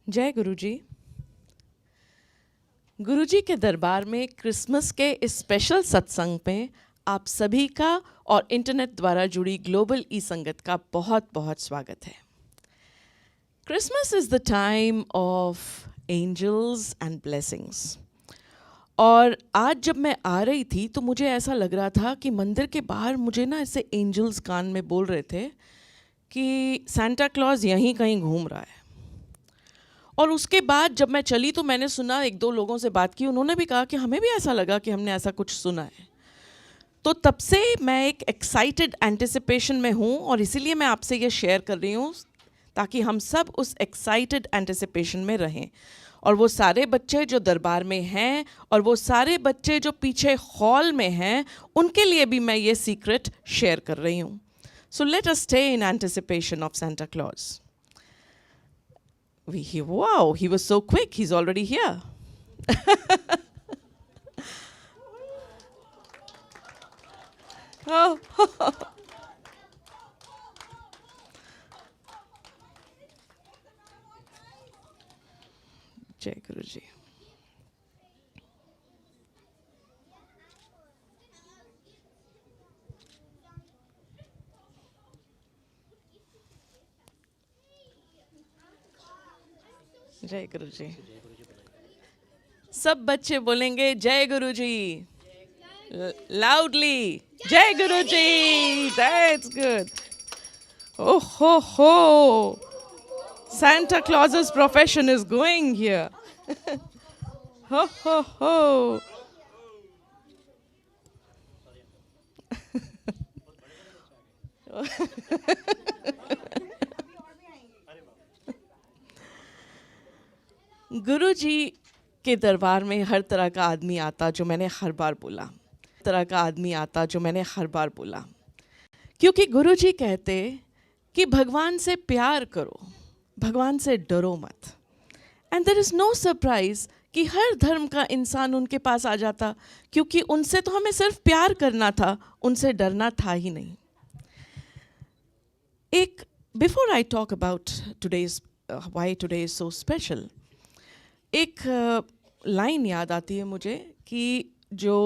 जय गुरुजी। गुरुजी के दरबार में क्रिसमस के इस स्पेशल सत्संग में आप सभी का और इंटरनेट द्वारा जुड़ी ग्लोबल ई संगत का बहुत बहुत स्वागत है। Christmas is the time of angels and blessings. और आज जब मैं आ रही थी तो मुझे ऐसा लग रहा था कि मंदिर के बाहर मुझे ना ऐसे एंजल्स कान में बोल रहे थे कि सांता क्लॉज यहीं कहीं घूम रहा है। और उसके बाद जब मैं चली तो मैंने सुना, एक दो लोगों से बात की, उन्होंने भी कहा कि हमें भी ऐसा लगा कि हमने ऐसा कुछ सुना है। तो तब से मैं एक एक्साइटेड एंटिसिपेशन में हूँ और इसीलिए मैं आपसे ये शेयर कर रही हूँ ताकि हम सब उस एक्साइटेड एंटिसिपेशन में रहें। और वो सारे बच्चे जो दरबार में हैं और वो सारे बच्चे जो पीछे हॉल में हैं, उनके लिए भी मैं ये सीक्रेट शेयर कर रही हूँ। So let us stay in anticipation of Santa Claus. Wow, he was so quick. He's already here. Oh. Jai Guruji. जय गुरुजी। सब बच्चे बोलेंगे जय गुरुजी लाउडली। जय गुरुजी। That's good. Oh ho ho. Santa Claus's profession is going here. Ho ho ho. गुरुजी के दरबार में हर तरह का आदमी आता, जो मैंने हर बार बोला, क्योंकि गुरुजी कहते कि भगवान से प्यार करो, भगवान से डरो मत। And there is no surprise कि हर धर्म का इंसान उनके पास आ जाता, क्योंकि उनसे तो हमें सिर्फ प्यार करना था, उनसे डरना था ही नहीं। एक before I talk about today's why today is so special, एक लाइन याद आती है मुझे कि जो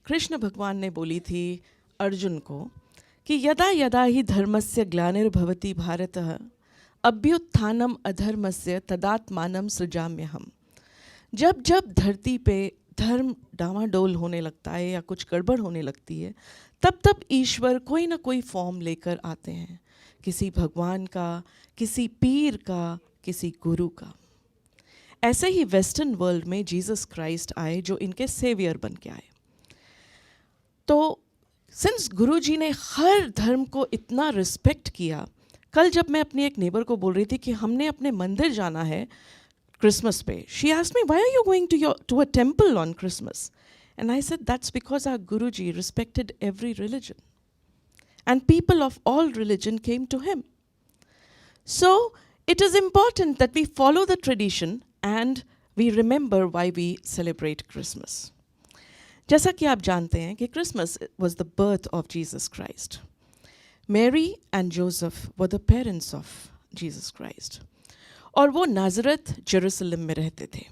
कृष्ण भगवान ने बोली थी अर्जुन को कि यदा यदा ही धर्मस्य ग्लानिर्भवति भारतः अभ्युत्थानम अधर्मस्य तदात्मानं सृजाम्यहम्। जब जब धरती पे धर्म डामाडोल होने लगता है या कुछ गड़बड़ होने लगती है, तब तब ईश्वर कोई ना कोई फॉर्म लेकर आते हैं, किसी भगवान का, किसी पीर का, किसी गुरु का। ऐसे ही वेस्टर्न वर्ल्ड में जीसस क्राइस्ट आए, जो इनके सेवियर बन के आए। तो सिंस गुरुजी ने हर धर्म को इतना रिस्पेक्ट किया, कल जब मैं अपनी एक नेबर को बोल रही थी कि हमने अपने मंदिर जाना है क्रिसमस पे, she asked me why are you going to a temple on Christmas, and I said that's because our Guruji respected every religion and people of all religion came to him. So it is important that we follow the tradition and we remember why we celebrate Christmas. जैसा कि आप जानते हैं कि Christmas was the birth of Jesus Christ. Mary and Joseph were the parents of Jesus Christ. और वो नाज़रेत Jerusalem में रहते थे।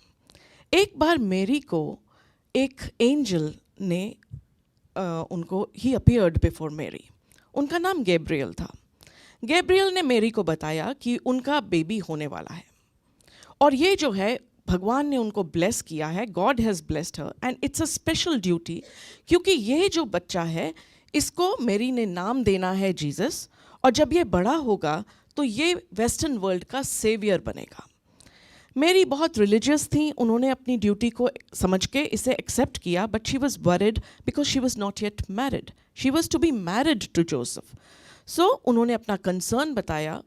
एक बार मेरी को एक एंजल ने उनको he appeared before Mary. उनका नाम गैब्रियल था। गैब्रियल ने मेरी को बताया कि उनका बेबी होने वाला है और ये जो है भगवान ने उनको ब्लेस किया है, God has blessed her and it's a special duty, क्योंकि ये जो बच्चा है इसको मेरी ने नाम देना है जीसस, और जब ये बड़ा होगा तो ये वेस्टर्न वर्ल्ड का सेवियर बनेगा। मेरी बहुत रिलीजियस थी, उन्होंने अपनी ड्यूटी को समझ के इसे एक्सेप्ट किया, but she was worried because she was not yet married. She was to be married to Joseph. So उन्होंने अपना कंसर्न बताया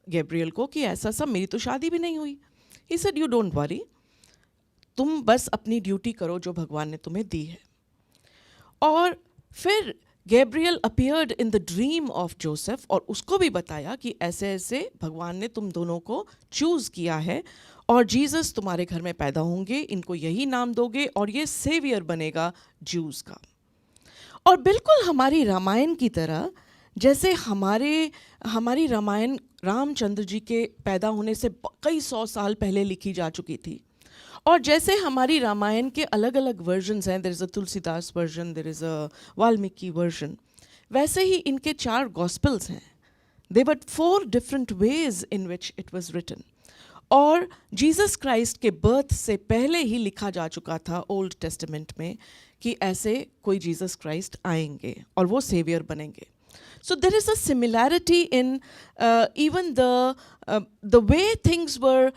गैब्रियल को कि ऐसा सब, मेरी तो शादी भी नहीं हुई। He said you don't worry, तुम बस अपनी ड्यूटी करो जो भगवान ने तुम्हें दी है। और फिर Gabriel appeared in the dream of Joseph और उसको भी बताया कि ऐसे ऐसे भगवान ने तुम दोनों को चूज़ किया है और जीसस तुम्हारे घर में पैदा होंगे, इनको यही नाम दोगे और ये सेवियर बनेगा ज्यूज़ का। और बिल्कुल हमारी रामायण की तरह जैसे हमारी रामायण रामचंद्र जी के पैदा होने से कई 100 साल पहले लिखी जा चुकी थी, और जैसे हमारी रामायण के अलग अलग वर्जन्स हैं, there is a Tulsidas version, there is a Valmiki version, वैसे ही इनके 4 गॉस्पेल्स हैं. They were 4 different ways in which it was written. और जीसस क्राइस्ट के बर्थ से पहले ही लिखा जा चुका था ओल्ड टेस्टामेंट में कि ऐसे कोई जीसस क्राइस्ट आएंगे और वो सेवियर बनेंगे. So there is a similarity in even the way things were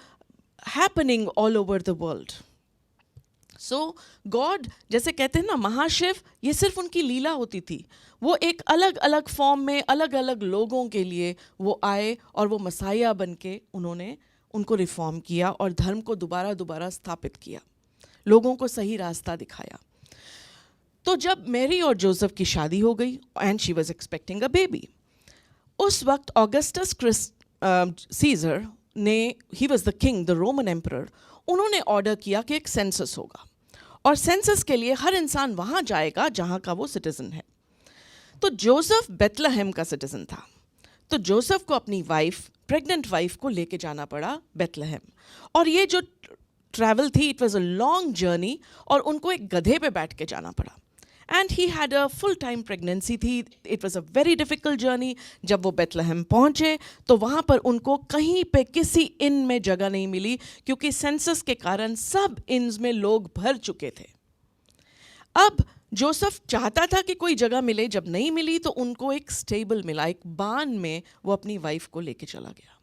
happening all over the world. So God, जैसे कहते हैं ना महाशिव, ये सिर्फ उनकी लीला होती थी. वो एक अलग अलग फॉर्म में अलग अलग लोगों के लिए वो आए और वो मसाया बन के उन्होंने उनको रिफॉर्म किया और धर्म को दोबारा स्थापित किया, लोगों को सही रास्ता दिखाया. तो जब मैरी और जोसेफ की शादी हो गई and she was expecting a baby, उस वक्त ऑगस्टस सीजर ने, he was the king, the Roman emperor, उन्होंने ऑर्डर किया कि एक सेंसस होगा और सेंसस के लिए हर इंसान वहाँ जाएगा जहाँ का वो सिटीज़न है. तो जोसेफ बेथलेहेम का सिटीज़न था, तो जोसेफ को अपनी वाइफ, प्रेग्नेंट वाइफ को लेके जाना पड़ा बेथलेहेम. और ये जो ट्रैवल थी, it was a long journey, और उनको एक गधे पे बैठ के जाना पड़ा. And he had a full time pregnancy थी. It was a very difficult journey. जब वो बेथलेहेम पहुँचे तो वहाँ पर उनको कहीं पे किसी इन में जगह नहीं मिली, क्योंकि सेंसस के कारण सब इन्स में लोग भर चुके थे. अब जोसेफ चाहता था कि कोई जगह मिले. जब नहीं मिली तो उनको एक स्टेबल मिला, एक बान में वो अपनी वाइफ को लेके चला गया.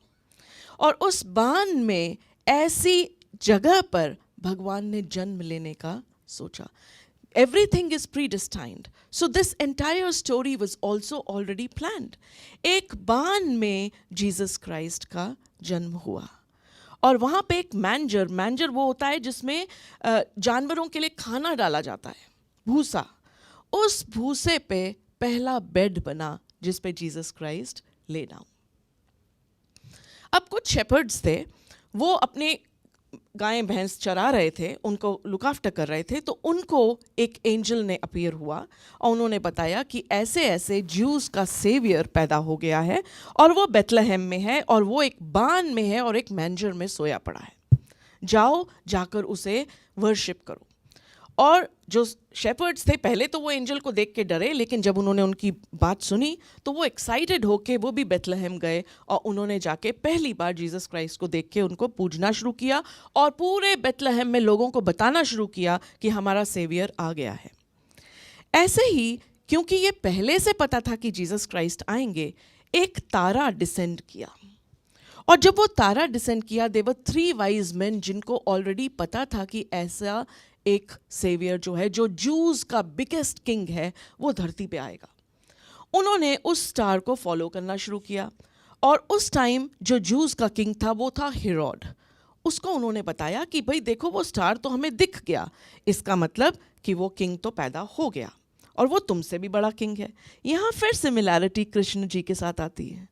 और उस बान में ऐसी जगह पर भगवान ने जन्म लेने का सोचा. Everything is predestined. So this entire story was also already planned. एक बान में जीसस क्राइस्ट का जन्म हुआ और वहाँ पे एक मैंजर वो होता है जिसमें जानवरों के लिए खाना डाला जाता है, भूसा. उस भूसे पे पहला बेड बना जिस पे जीसस क्राइस्ट ले डाउन. अब कुछ शेपर्ड्स थे, वो अपने गायें भैंस चरा रहे थे, उनको लुक आफ्टर कर रहे थे. तो उनको एक एंजल ने अपीयर हुआ और उन्होंने बताया कि ऐसे ऐसे ज्यूज़ का सेवियर पैदा हो गया है और वो बेथलेहेम में है और वो एक बान में है और एक मैंजर में सोया पड़ा है. जाओ, जाकर उसे वर्शिप करो. और जो शेपर्ड्स थे पहले तो वो एंजल को देख के डरे, लेकिन जब उन्होंने उनकी बात सुनी तो वो एक्साइटेड होके वो भी बेथलेहेम गए और उन्होंने जाके पहली बार जीसस क्राइस्ट को देख के उनको पूजना शुरू किया और पूरे बेथलेहेम में लोगों को बताना शुरू किया कि हमारा सेवियर आ गया है. ऐसे ही क्योंकि ये पहले से पता था कि जीसस क्राइस्ट आएंगे, एक तारा डिसेंड किया. और जब वो तारा डिसेंड किया, देवर 3 वाइज मेन जिनको ऑलरेडी पता था कि ऐसा एक सेवियर जो है, जो जूस का बिगेस्ट किंग है, वो धरती पे आएगा. उन्होंने उस स्टार को फॉलो करना शुरू किया और उस टाइम जो जूस का किंग था वो था हेरोड. उसको उन्होंने बताया कि भाई देखो, वो स्टार तो हमें दिख गया, इसका मतलब कि वो किंग तो पैदा हो गया और वो तुमसे भी बड़ा किंग है. यहाँ फिर सिमिलैरिटी कृष्ण जी के साथ आती है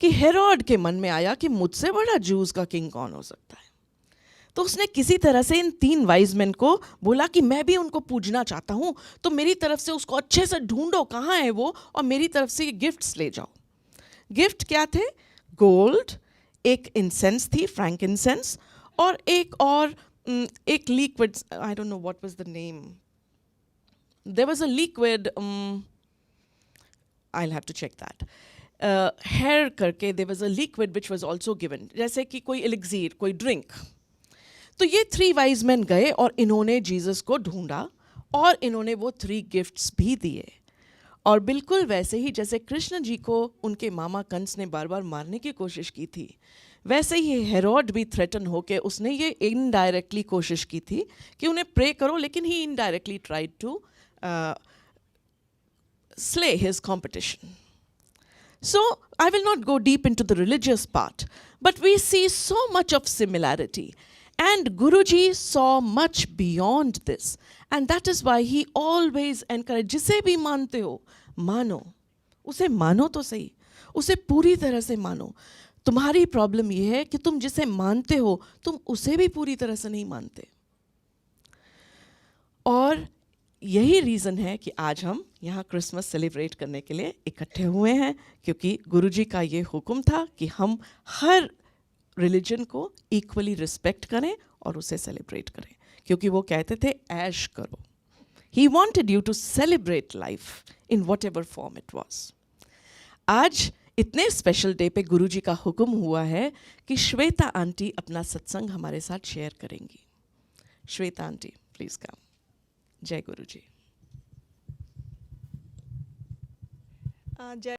कि हेरोड के मन में आया कि मुझसे बड़ा जूस का किंग कौन हो सकता है. तो उसने किसी तरह से इन 3 वाइज मैन को बोला कि मैं भी उनको पूजना चाहता हूँ, तो मेरी तरफ से उसको अच्छे से ढूंढो कहाँ है वो, और मेरी तरफ से ये गिफ्ट्स ले जाओ. गिफ्ट क्या थे? गोल्ड, एक इंसेंस थी, फ्रैंक इंसेंस, और एक liquid, I don't know what was the name, there was a liquid, I will have to check that. हेयर करके there was a liquid which was also given, जैसे कि कोई एलिक्सीर, कोई ड्रिंक. तो ये 3 वाइज मैन गए और इन्होंने जीसस को ढूंढा और इन्होंने वो 3 गिफ्ट्स भी दिए. और बिल्कुल वैसे ही जैसे कृष्ण जी को उनके मामा कंस ने बार बार मारने की कोशिश की थी, वैसे ही हेरोड भी थ्रेटन होके उसने ये इनडायरेक्टली कोशिश की थी कि उन्हें प्रे करो, लेकिन he indirectly tried to slay his competition. So I will not go deep into the religious part, but we see so much of similarity. And Guruji saw much beyond this, and that is why he always encouraged, जिसे भी मानते हो मानो, उसे मानो तो सही, उसे पूरी तरह से मानो. तुम्हारी प्रॉब्लम ये है कि तुम जिसे मानते हो तुम उसे भी पूरी तरह से नहीं मानते. और यही रीज़न है कि आज हम यहाँ क्रिसमस सेलिब्रेट करने के लिए इकट्ठे हुए हैं, क्योंकि गुरुजी का ये हुक्म था कि हम हर रिलीजन को इक्वली रिस्पेक्ट करें और उसे सेलिब्रेट करें, क्योंकि वो कहते थे ऐश करो. He wanted you to celebrate life in what ever form it was. आज इतने स्पेशल डे पे गुरुजी का हुक्म हुआ है कि श्वेता आंटी अपना सत्संग हमारे साथ शेयर करेंगी. Shweta aunty, please come. जय गुरुजी. जय